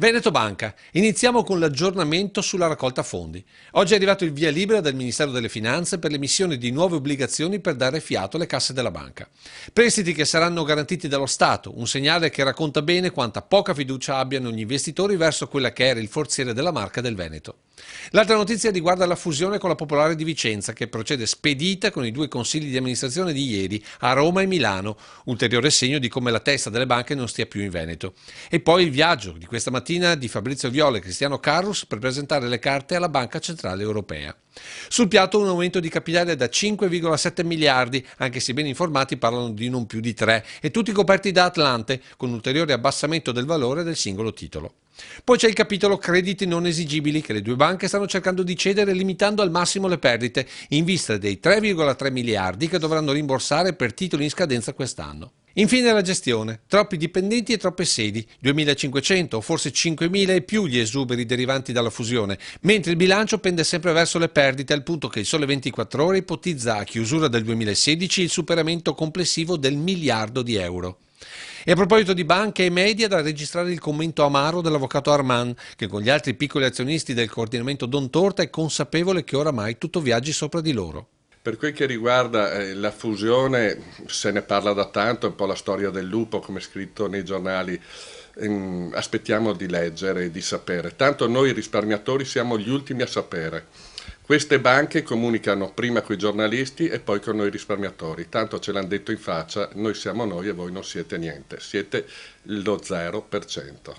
Veneto Banca. Iniziamo con l'aggiornamento sulla raccolta fondi. Oggi è arrivato il via libera del Ministero delle Finanze per l'emissione di nuove obbligazioni per dare fiato alle casse della banca. Prestiti che saranno garantiti dallo Stato, un segnale che racconta bene quanta poca fiducia abbiano gli investitori verso quella che era il forziere della marca del Veneto. L'altra notizia riguarda la fusione con la Popolare di Vicenza, che procede spedita con i due consigli di amministrazione di ieri a Roma e Milano, ulteriore segno di come la testa delle banche non stia più in Veneto. E poi il viaggio di questa mattina di Fabrizio Viola e Cristiano Carus per presentare le carte alla Banca Centrale Europea. Sul piatto un aumento di capitale da 5,7 miliardi, anche se ben informati parlano di non più di 3, e tutti coperti da Atlante, con ulteriore abbassamento del valore del singolo titolo. Poi c'è il capitolo crediti non esigibili che le due banche stanno cercando di cedere limitando al massimo le perdite in vista dei 3,3 miliardi che dovranno rimborsare per titoli in scadenza quest'anno. Infine la gestione, troppi dipendenti e troppe sedi, 2.500 o forse 5.000 e più gli esuberi derivanti dalla fusione, mentre il bilancio pende sempre verso le perdite al punto che il Sole 24 Ore ipotizza a chiusura del 2016 il superamento complessivo del miliardo di euro. E a proposito di banche e media, da registrare il commento amaro dell'avvocato Arman, che con gli altri piccoli azionisti del coordinamento Don Torta è consapevole che oramai tutto viaggi sopra di loro. Per quel che riguarda la fusione, se ne parla da tanto, è un po' la storia del lupo, come scritto nei giornali. Aspettiamo di leggere e di sapere. Tanto noi risparmiatori siamo gli ultimi a sapere. Queste banche comunicano prima con i giornalisti e poi con noi risparmiatori. Tanto ce l'hanno detto in faccia, noi siamo noi e voi non siete niente, siete lo 0%.